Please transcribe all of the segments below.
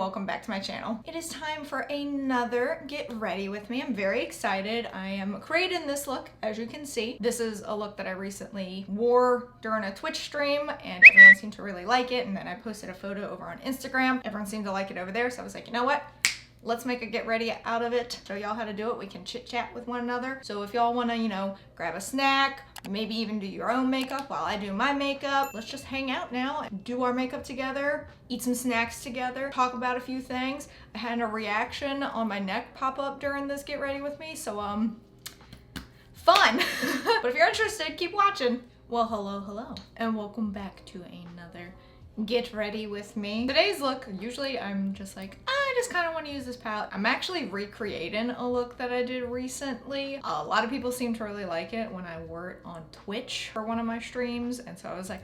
welcome back to my channel. It is time for another Get Ready With Me. I'm very excited. I am creating this look, as you can see. This is a look that I recently wore during a Twitch stream and everyone seemed to really like it, and then I posted a photo over on Instagram. Everyone seemed to like it over there, so I was like, you know what? Let's make a get ready out of it. Show y'all how to do it. We can chit chat with one another. So if y'all wanna, grab a snack, maybe even do your own makeup while I do my makeup, let's just hang out now and do our makeup together, eat some snacks together, talk about a few things. I had a reaction on my neck pop up during this Get Ready With Me, so fun. But if you're interested, keep watching. Well, hello, and welcome back to another Get Ready With Me. Today's look, usually I'm just like, I just kind of want to use this palette. I'm actually recreating a look that I did recently. A lot of people seem to really like it when I wore it on Twitch for one of my streams, and so I was like,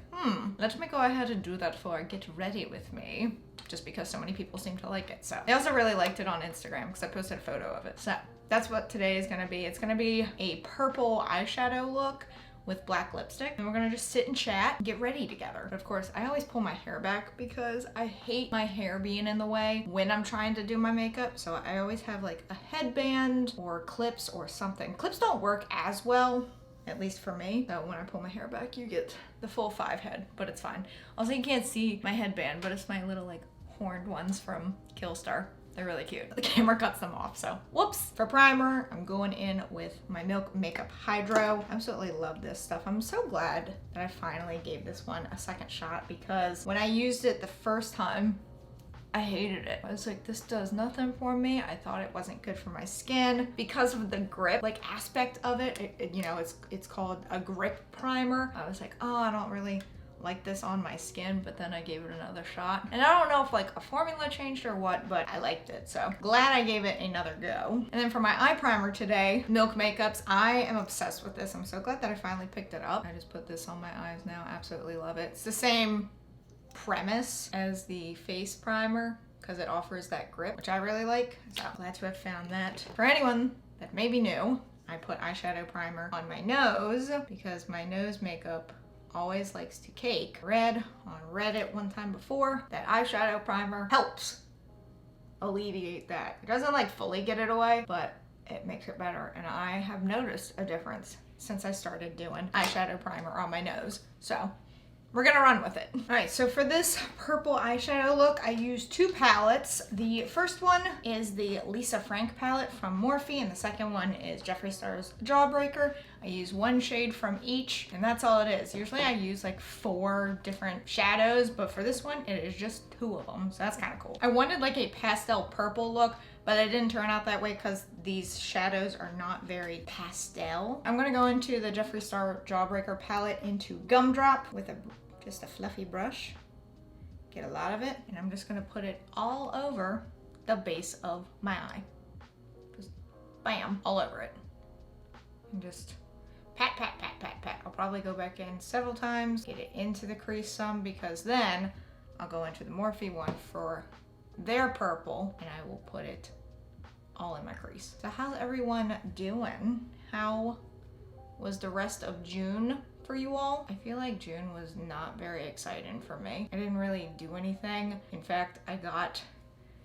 let me go ahead and do that for Get Ready With Me, just because so many people seem to like it. So they also really liked it on Instagram because I posted a photo of it. So that's what today is gonna be. It's gonna be a purple eyeshadow look with black lipstick, and we're gonna just sit and chat, get ready together. But of course, I always pull my hair back because I hate my hair being in the way when I'm trying to do my makeup. So I always have like a headband or clips or something. Clips don't work as well, at least for me. So when I pull my hair back, you get the full 5 head, but it's fine. Also, you can't see my headband, but it's my little like horned ones from Killstar. They're really cute. The camera cuts them off, so whoops. For primer, I'm going in with my Milk Makeup Hydro. I absolutely love this stuff. I'm so glad that I finally gave this one a second shot, because when I used it the first time, I hated it. I was like, this does nothing for me. I thought it wasn't good for my skin because of the grip aspect of it. It's called a grip primer. I was like, oh, I don't really like this on my skin, but then I gave it another shot. And I don't know if a formula changed or what, but I liked it. So glad I gave it another go. And then for my eye primer today, Milk Makeup's, I am obsessed with this. I'm so glad that I finally picked it up. I just put this on my eyes now. Absolutely love it. It's the same premise as the face primer because it offers that grip, which I really like. So glad to have found that. For anyone that may be new, I put eyeshadow primer on my nose because my nose makeup always likes to cake. Read on Reddit one time before that eyeshadow primer helps alleviate that. It doesn't fully get it away, but it makes it better. And I have noticed a difference since I started doing eyeshadow primer on my nose. So we're gonna run with it. All right, so for this purple eyeshadow look, I used 2 palettes. The first one is the Lisa Frank palette from Morphe, and the second one is Jeffree Star's Jawbreaker. I use 1 shade from each, and that's all it is. Usually I use 4 different shadows, but for this one, it is just 2 of them, so that's kind of cool. I wanted a pastel purple look, but it didn't turn out that way because these shadows are not very pastel. I'm gonna go into the Jeffree Star Jawbreaker palette into Gumdrop with just a fluffy brush. Get a lot of it, and I'm just gonna put it all over the base of my eye. Just bam, all over it. And just pat, pat, pat, pat, pat. I'll probably go back in several times, get it into the crease some, because then I'll go into the Morphe one for their purple, and I will put it all in my crease. So how's everyone doing? How was the rest of June for you all? I feel like June was not very exciting for me. I didn't really do anything. In fact, I got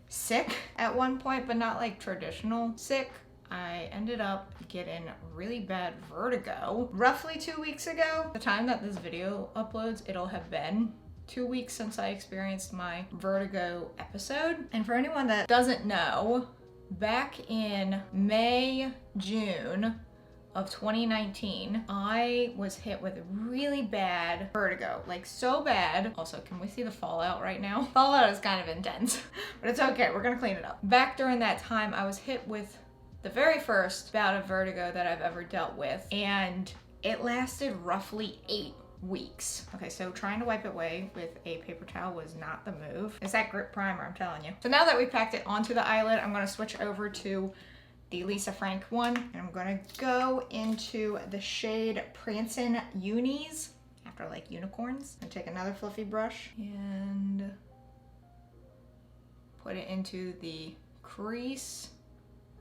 sick at one point, but not traditional sick. I ended up getting really bad vertigo roughly 2 weeks ago. The time that this video uploads, it'll have been 2 weeks since I experienced my vertigo episode. And for anyone that doesn't know, back in May, June of 2019, I was hit with really bad vertigo, so bad. Also, can we see the fallout right now? Fallout is kind of intense, but it's okay, we're gonna clean it up. Back during that time, I was hit with the very first bout of vertigo that I've ever dealt with, and it lasted roughly 8 weeks. Okay, so trying to wipe it away with a paper towel was not the move. It's that grip primer, I'm telling you. So now that we've packed it onto the eyelid, I'm gonna switch over to the Lisa Frank one, and I'm gonna go into the shade Prancin' Unis, after unicorns. And take another fluffy brush and put it into the crease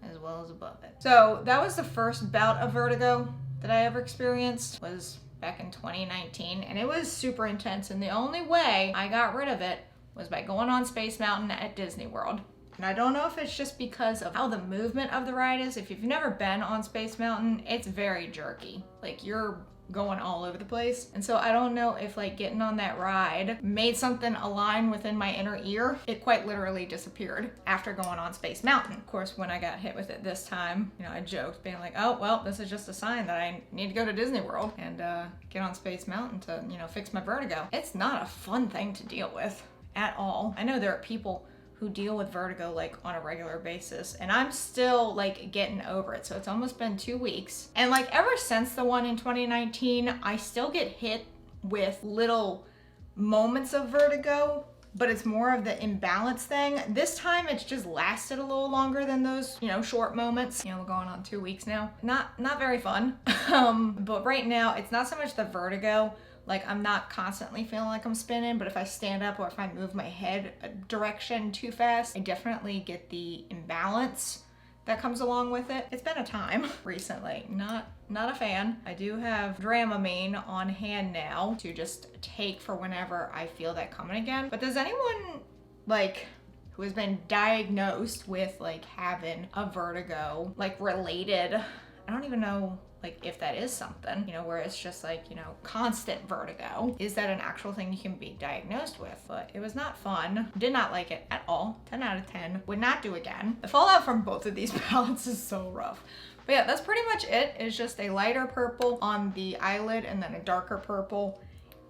as well as above it. So that was the first bout of vertigo that I ever experienced, was back in 2019, and it was super intense, and the only way I got rid of it was by going on Space Mountain at Disney World. And I don't know if it's just because of how the movement of the ride is. If you've never been on Space Mountain, it's very jerky. Like, you're going all over the place. And so I don't know if like getting on that ride made something align within my inner ear. It quite literally disappeared after going on Space Mountain. Of course, when I got hit with it this time, you know, I joked being like, oh, well, this is just a sign that I need to go to Disney World and get on Space Mountain to, you know, fix my vertigo. It's not a fun thing to deal with at all. I know there are people who deal with vertigo like on a regular basis, and I'm still like getting over it. So it's almost been 2 weeks. And like ever since the one in 2019, I still get hit with little moments of vertigo, but it's more of the imbalance thing. This time it's just lasted a little longer than those, you know, short moments. You know, we're going on 2 weeks now. Not very fun. But right now it's not so much the vertigo. Like, I'm not constantly feeling like I'm spinning, but if I stand up or if I move my head a direction too fast, I definitely get the imbalance that comes along with it. It's been a time recently. Not a fan. I do have Dramamine on hand now to just take for whenever I feel that coming again. But does anyone, like, who has been diagnosed with, like, having a vertigo, like, related, I don't even know, like, if that is something, you know, where it's just like, you know, constant vertigo. Is that an actual thing you can be diagnosed with? But it was not fun. Did not like it at all. 10 out of 10. Would not do again. The fallout from both of these palettes is so rough. But yeah, that's pretty much it. It's just a lighter purple on the eyelid and then a darker purple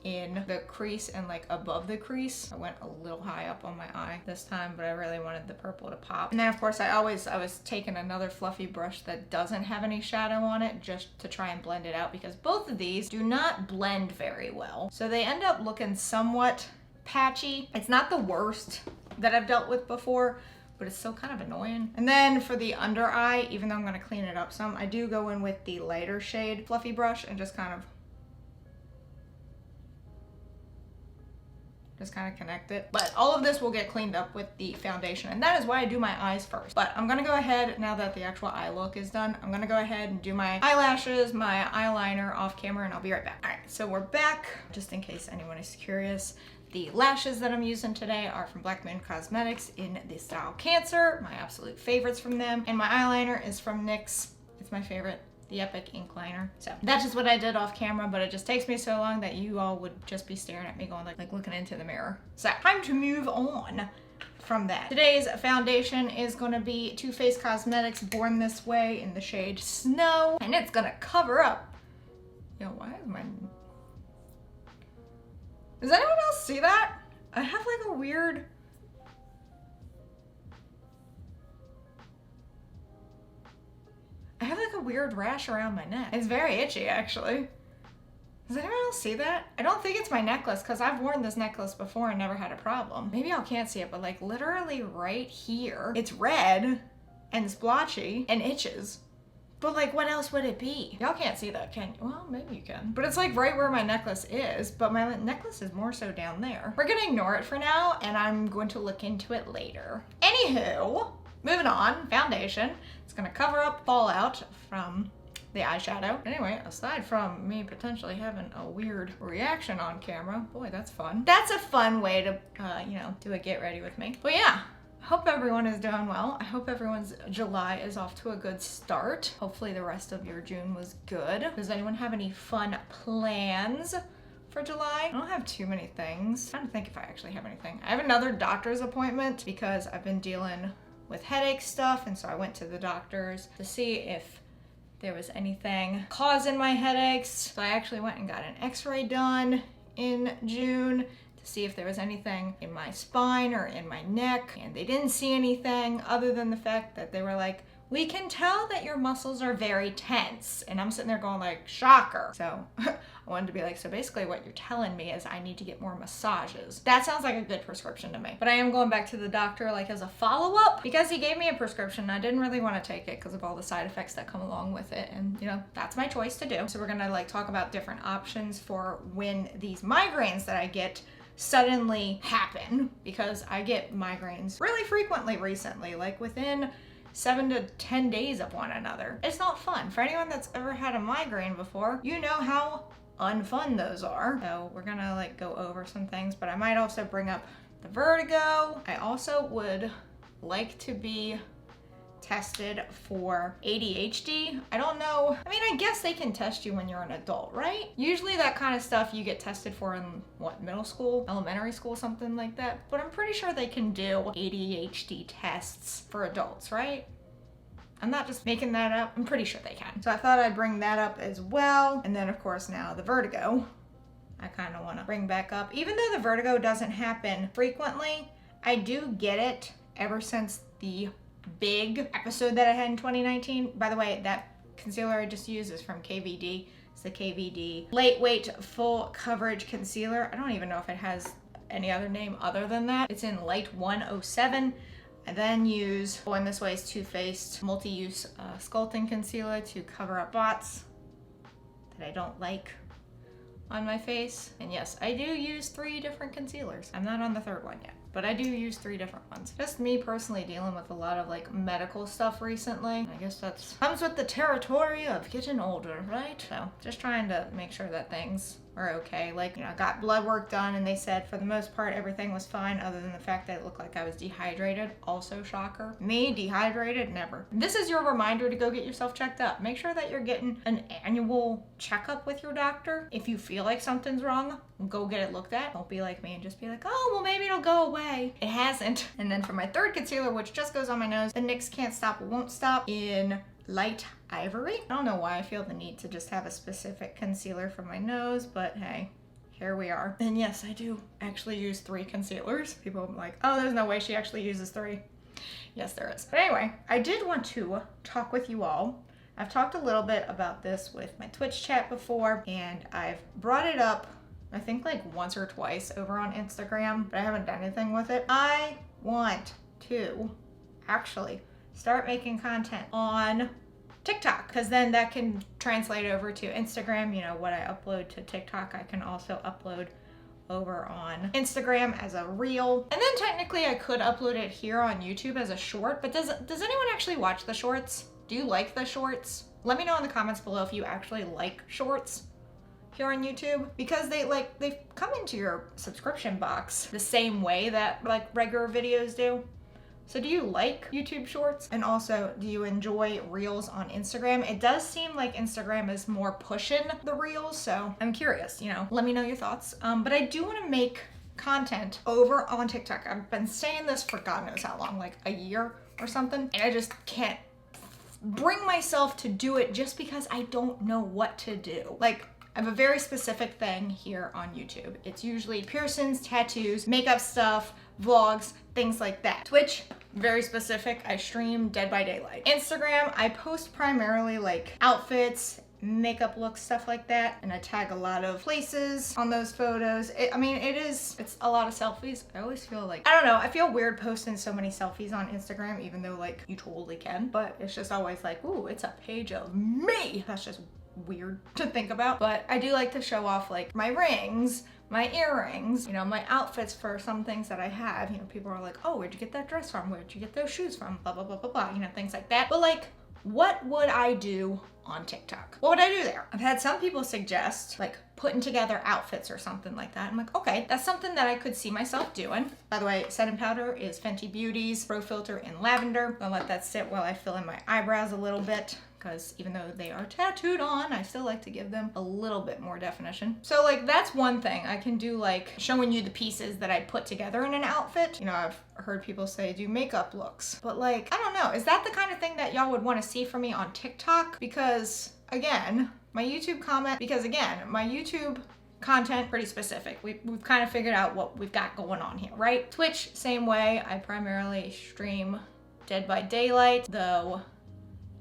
in the crease and like above the crease. I went a little high up on my eye this time, but I really wanted the purple to pop. And then of course I was taking another fluffy brush that doesn't have any shadow on it just to try and blend it out, because both of these do not blend very well. So they end up looking somewhat patchy. It's not the worst that I've dealt with before, but it's still kind of annoying. And then for the under eye, even though I'm gonna clean it up some, I do go in with the lighter shade fluffy brush and just kind of connect it. But all of this will get cleaned up with the foundation, and that is why I do my eyes first. But I'm gonna go ahead, now that the actual eye look is done, I'm gonna go ahead and do my eyelashes, my eyeliner off camera, and I'll be right back. All right, so we're back. Just in case anyone is curious, the lashes that I'm using today are from Black Moon Cosmetics in the style Cancer, my absolute favorites from them. And my eyeliner is from NYX. It's my favorite, the Epic Ink Liner. So that's just what I did off camera, but it just takes me so long that you all would just be staring at me going like looking into the mirror. So time to move on from that. Today's foundation is gonna be Too Faced Cosmetics Born This Way in the shade Snow, and it's gonna cover up. Yo, why is my... Does anyone else see that? I have like a weird... I have like a weird rash around my neck. It's very itchy, actually. Does anyone else see that? I don't think it's my necklace, because I've worn this necklace before and never had a problem. Maybe y'all can't see it, but like literally right here, it's red and splotchy and itches. But like, what else would it be? Y'all can't see that, can you? Well, maybe you can. But it's like right where my necklace is, but my necklace is more so down there. We're gonna ignore it for now, and I'm going to look into it later. Anywho, moving on, foundation. It's gonna cover up fallout from the eyeshadow. Anyway, aside from me potentially having a weird reaction on camera, boy, that's fun. That's a fun way to, you know, do a get ready with me. But yeah, I hope everyone is doing well. I hope everyone's July is off to a good start. Hopefully the rest of your June was good. Does anyone have any fun plans for July? I don't have too many things. I'm trying to think if I actually have anything. I have another doctor's appointment because I've been dealing with headache stuff, and so I went to the doctors to see if there was anything causing my headaches. So I actually went and got an x-ray done in June to see if there was anything in my spine or in my neck, and they didn't see anything other than the fact that they were like, we can tell that your muscles are very tense. And I'm sitting there going like, shocker. So I wanted to be like, so basically what you're telling me is I need to get more massages. That sounds like a good prescription to me. But I am going back to the doctor like as a follow-up because he gave me a prescription. I didn't really want to take it because of all the side effects that come along with it. And you know, that's my choice to do. So we're gonna like talk about different options for when these migraines that I get suddenly happen, because I get migraines really frequently recently, like within 7 to 10 days of one another. It's not fun. For anyone that's ever had a migraine before, you know how unfun those are. So we're gonna like go over some things, but I might also bring up the vertigo. I also would like to be tested for ADHD. I don't know. I mean, I guess they can test you when you're an adult, right? Usually that kind of stuff you get tested for in what, middle school, elementary school, something like that. But I'm pretty sure they can do ADHD tests for adults, right? I'm not just making that up. I'm pretty sure they can. So I thought I'd bring that up as well. And then of course now the vertigo, I kind of want to bring back up. Even though the vertigo doesn't happen frequently, I do get it ever since the big episode that I had in 2019. By the way, that concealer I just used is from KVD. It's the KVD Lightweight Full Coverage Concealer. I don't even know if it has any other name other than that. It's in Light 107. I then use, going this way, is Too Faced Multi-Use Sculpting Concealer to cover up spots that I don't like on my face. And yes, I do use 3 different concealers. I'm not on the 3rd one yet, but I do use 3 different ones. Just me personally dealing with a lot of like medical stuff recently. I guess that's comes with the territory of getting older, right? So just trying to make sure that things are okay. Like, you know, I got blood work done and they said for the most part everything was fine other than the fact that it looked like I was dehydrated. Also shocker. Me, dehydrated? Never. This is your reminder to go get yourself checked up. Make sure that you're getting an annual checkup with your doctor. If you feel like something's wrong, go get it looked at. Don't be like me and just be like, oh, well maybe it'll go away. It hasn't. And then for my 3rd concealer, which just goes on my nose, the NYX Can't Stop Won't Stop in Light Ivory. I don't know why I feel the need to just have a specific concealer for my nose, but hey, here we are. And yes, I do actually use 3 concealers. People are like, oh, there's no way she actually uses 3. Yes, there is. But anyway, I did want to talk with you all. I've talked a little bit about this with my Twitch chat before, and I've brought it up, I think like once or twice over on Instagram, but I haven't done anything with it. I want to actually start making content on TikTok, because then that can translate over to Instagram. You know, what I upload to TikTok, I can also upload over on Instagram as a reel. And then technically I could upload it here on YouTube as a short, but does anyone actually watch the shorts? Do you like the shorts? Let me know in the comments below if you actually like shorts here on YouTube, because they come into your subscription box the same way that like regular videos do. So do you like YouTube shorts? And also, do you enjoy reels on Instagram? It does seem like Instagram is more pushing the reels, so I'm curious, you know, let me know your thoughts. But I do want to make content over on TikTok. I've been saying this for God knows how long, like a year or something, and I just can't bring myself to do it just because I don't know what to do. Like, I have a very specific thing here on YouTube. It's usually piercings, tattoos, makeup stuff, vlogs, things like that. Twitch, very specific. I stream Dead by Daylight. Instagram, I post primarily like outfits, makeup looks, stuff like that, and I tag a lot of places on those photos. It's a lot of selfies. I always feel like, I don't know, I feel weird posting so many selfies on Instagram, even though like you totally can, but it's just always like, ooh, it's a page of me. That's just weird to think about. But I do like to show off like my rings, my earrings, you know, my outfits for some things that I have. You know, people are like, oh, where'd you get that dress from? Where'd you get those shoes from? Blah, blah, blah, blah, blah, you know, things like that. But like, what would I do on TikTok? What would I do there? I've had some people suggest like putting together outfits or something like that. I'm like, okay, that's something that I could see myself doing. By the way, setting powder is Fenty Beauty's Pro Filter in Lavender. I'll let that sit while I fill in my eyebrows a little bit, because even though they are tattooed on, I still like to give them a little bit more definition. So like, that's one thing I can do, like showing you the pieces that I put together in an outfit. You know, I've heard people say do makeup looks, but like, I don't know, is that the kind of thing that y'all would want to see from me on TikTok? Because again, my YouTube content pretty specific. We've kind of figured out what we've got going on here, right? Twitch, same way. I primarily stream Dead by Daylight, though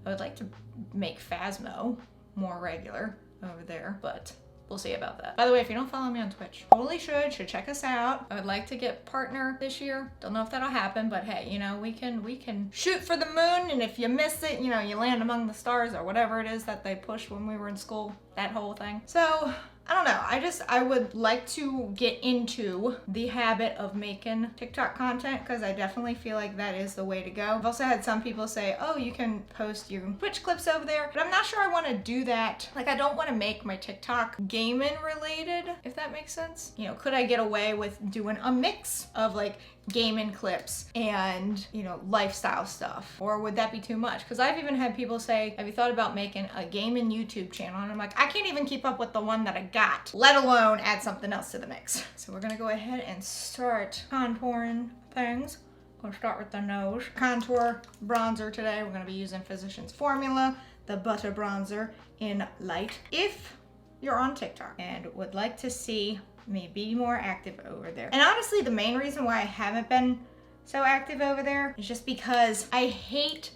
I would like to make Phasmo more regular over there, but we'll see about that. By the way, if you don't follow me on Twitch, totally should check us out. I would like to get partner this year. Don't know if that'll happen, but hey, you know, we can shoot for the moon, and if you miss it, you know, you land among the stars or whatever it is that they pushed when we were in school, that whole thing. So I don't know. I would like to get into the habit of making TikTok content because I definitely feel like that is the way to go. I've also had some people say, oh, you can post your Twitch clips over there, but I'm not sure I want to do that. Like, I don't want to make my TikTok gaming related, if that makes sense. You know, could I get away with doing a mix of like gaming clips and, you know, lifestyle stuff? Or would that be too much? Because I've even had people say, have you thought about making a gaming YouTube channel? And I'm like, I can't even keep up with the one that I got, let alone add something else to the mix. So we're gonna go ahead and start contouring things. We'll start with the nose. Contour bronzer today. We're gonna be using Physicians Formula, the Butter Bronzer in Light. If you're on TikTok and would like to see me be more active over there. And honestly, the main reason why I haven't been so active over there is just because I hate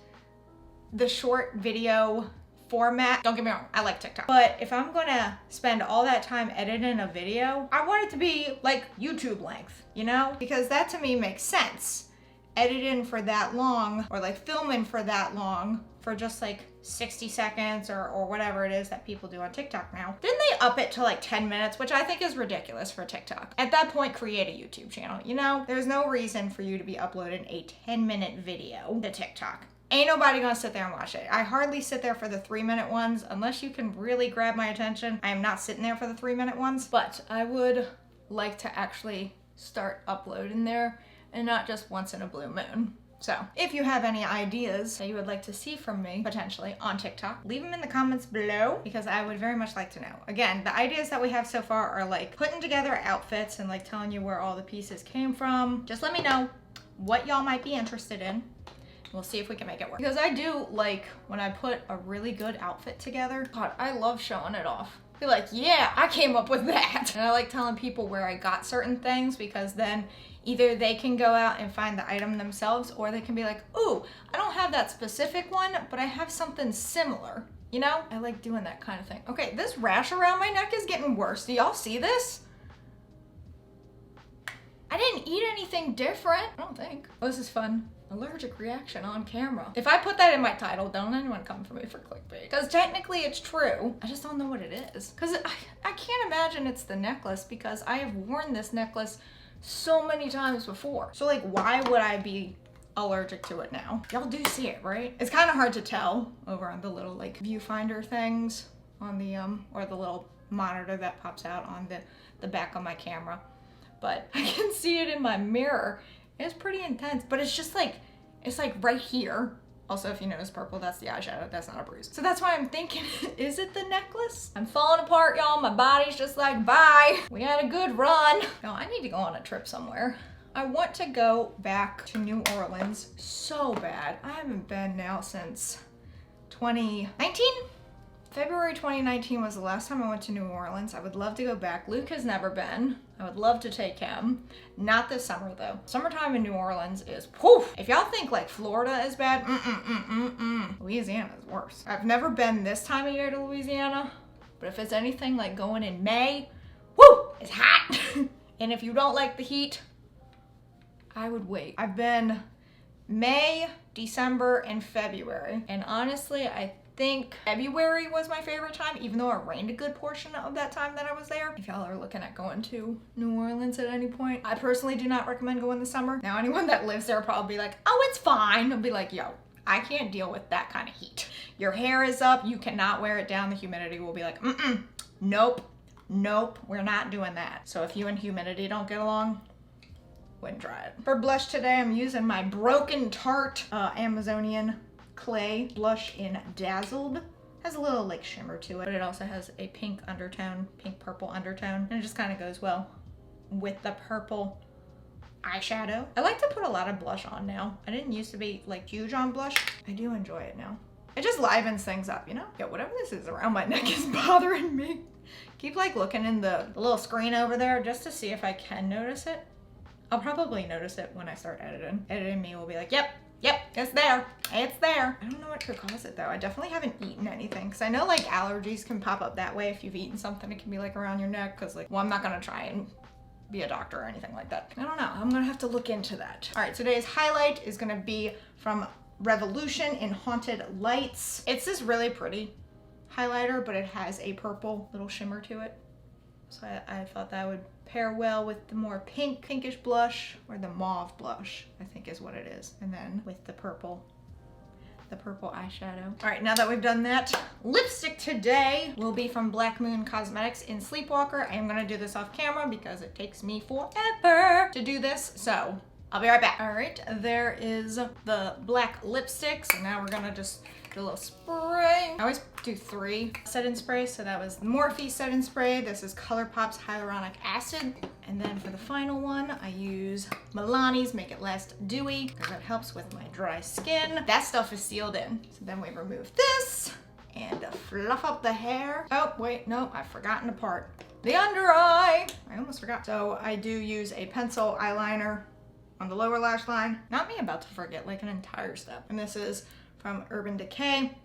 the short video format. Don't get me wrong, I like TikTok. But if I'm gonna spend all that time editing a video, I want it to be like YouTube length, you know? Because that to me makes sense. Editing for that long, or like filming for that long, for just like 60 seconds or whatever it is that people do on TikTok now. Then they up it to like 10 minutes, which I think is ridiculous for TikTok. At that point, create a YouTube channel. You know, there's no reason for you to be uploading a 10-minute video to TikTok. Ain't nobody gonna sit there and watch it. I hardly sit there for the 3-minute ones, unless you can really grab my attention. I am not sitting there for the 3-minute ones, but I would like to actually start uploading there and not just once in a blue moon. So if you have any ideas that you would like to see from me potentially on TikTok, leave them in the comments below because I would very much like to know. Again, the ideas that we have so far are like putting together outfits and like telling you where all the pieces came from. Just let me know what y'all might be interested in. We'll see if we can make it work. Because I do like when I put a really good outfit together. God, I love showing it off. Be like, yeah, I came up with that. And I like telling people where I got certain things because then either they can go out and find the item themselves or they can be like, ooh, I don't have that specific one, but I have something similar. You know, I like doing that kind of thing. Okay, this rash around my neck is getting worse. Do y'all see this? I didn't eat anything different. I don't think. Oh, this is fun. Allergic reaction on camera. If I put that in my title, don't anyone come for me for clickbait. Because technically it's true. I just don't know what it is. Because I can't imagine it's the necklace because I have worn this necklace so many times before. So like, why would I be allergic to it now? Y'all do see it, right? It's kind of hard to tell over on the little like viewfinder things on the, or the little monitor that pops out on the back of my camera. But I can see it in my mirror. It's pretty intense, but it's just like, it's like right here. Also, if you notice purple, that's the eyeshadow, that's not a bruise. So that's why I'm thinking, is it the necklace? I'm falling apart, y'all. My body's just like, bye. We had a good run. No, I need to go on a trip somewhere. I want to go back to New Orleans so bad. I haven't been now since 2019? February 2019 was the last time I went to New Orleans. I would love to go back. Luke has never been. I would love to take him. Not this summer though. Summertime in New Orleans is poof. If y'all think like Florida is bad, Louisiana is worse. I've never been this time of year to Louisiana, but if it's anything like going in May, woo, it's hot. And if you don't like the heat, I would wait. I've been May, December, and February. And honestly, I think February was my favorite time, even though it rained a good portion of that time that I was there. If y'all are looking at going to New Orleans at any point, I personally do not recommend going this summer. Now, anyone that lives there will probably be like, oh, it's fine. I'll be like, yo, I can't deal with that kind of heat. Your hair is up, you cannot wear it down. The humidity will be like, nope, we're not doing that. So if you and humidity don't get along, wouldn't try it. For blush today, I'm using my Broken Tarte Amazonian Clay blush in Dazzled. Has a little like shimmer to it, but it also has a pink undertone, pink purple undertone, and it just kind of goes well with the purple eyeshadow. I like to put a lot of blush on now. I didn't used to be like huge on blush. I do enjoy it now. It just livens things up, you know? Yeah, whatever this is around my neck is bothering me. Keep like looking in the little screen over there just to see if I can notice it. I'll probably notice it when I start editing. Editing me will be like, yep, it's there. It's there. I don't know what could cause it though. I definitely haven't eaten anything because I know like allergies can pop up that way if you've eaten something. It can be like around your neck because like, well, I'm not gonna try and be a doctor or anything like that. I don't know. I'm gonna have to look into that. All right, today's highlight is gonna be from Revolution in Haunted Lights. It's this really pretty highlighter, but it has a purple little shimmer to it. So I thought that would pair well with the more pinkish blush, or the mauve blush, I think is what it is. And then with the purple eyeshadow. All right, now that we've done that, lipstick today will be from Black Moon Cosmetics in Sleepwalker. I am gonna do this off camera because it takes me forever to do this, so I'll be right back. All right, there is the black lipstick. So now we're gonna just do a little spray. I always do 3 set-in sprays. So that was Morphe set-in spray. This is ColourPop's hyaluronic acid. And then for the final one, I use Milani's Make It Last Dewy because it helps with my dry skin. That stuff is sealed in. So then we remove this and fluff up the hair. Oh, wait, no, I've forgotten a part. The under eye. I almost forgot. So I do use a pencil eyeliner on the lower lash line. Not me about to forget like an entire step. And this is from Urban Decay.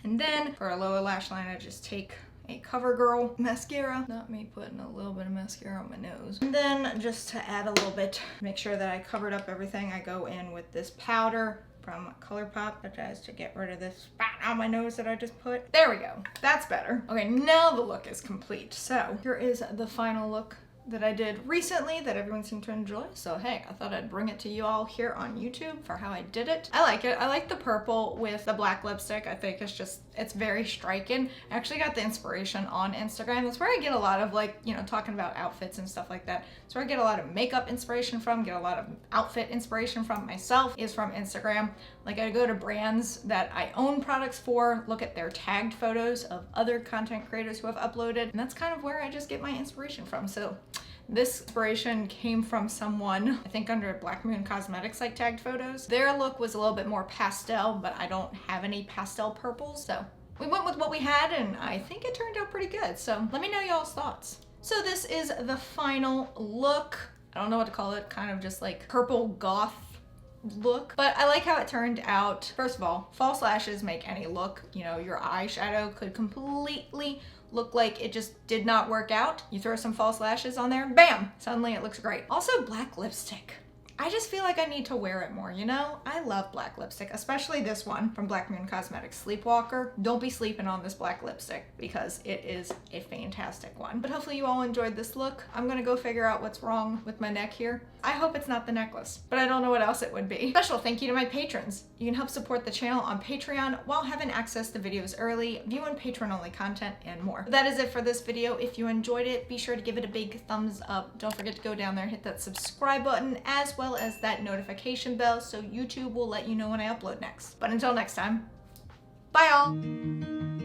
And then for a lower lash line, I just take a CoverGirl mascara. Not me putting a little bit of mascara on my nose. And then just to add a little bit, make sure that I covered up everything, I go in with this powder from ColourPop, which is to get rid of this spot on my nose that I just put. There we go. That's better. Okay, now the look is complete. So here is the final look that I did recently that everyone seemed to enjoy. So hey, I thought I'd bring it to you all here on YouTube for how I did it. I like it. I like the purple with the black lipstick. I think it's very striking. I actually got the inspiration on Instagram. That's where I get a lot of like, you know, talking about outfits and stuff like that. That's where I get a lot of makeup inspiration from, get a lot of outfit inspiration from myself, is from Instagram. Like I go to brands that I own products for, look at their tagged photos of other content creators who have uploaded, and that's kind of where I just get my inspiration from. So this inspiration came from someone, I think under Black Moon Cosmetics, like tagged photos. Their look was a little bit more pastel, but I don't have any pastel purples. So we went with what we had and I think it turned out pretty good. So let me know y'all's thoughts. So this is the final look. I don't know what to call it, kind of just like purple goth look, but I like how it turned out. First of all, false lashes make any look, you know, your eyeshadow could completely look like it just did not work out. You throw some false lashes on there, bam, suddenly it looks great. Also black lipstick. I just feel like I need to wear it more, you know? I love black lipstick, especially this one from Black Moon Cosmetics, Sleepwalker. Don't be sleeping on this black lipstick because it is a fantastic one. But hopefully you all enjoyed this look. I'm gonna go figure out what's wrong with my neck here. I hope it's not the necklace, but I don't know what else it would be. Special thank you to my patrons. You can help support the channel on Patreon while having access to videos early, viewing patron-only content, and more. But that is it for this video. If you enjoyed it, be sure to give it a big thumbs up. Don't forget to go down there and hit that subscribe button as well as that notification bell so YouTube will let you know when I upload next. But until next time, bye all!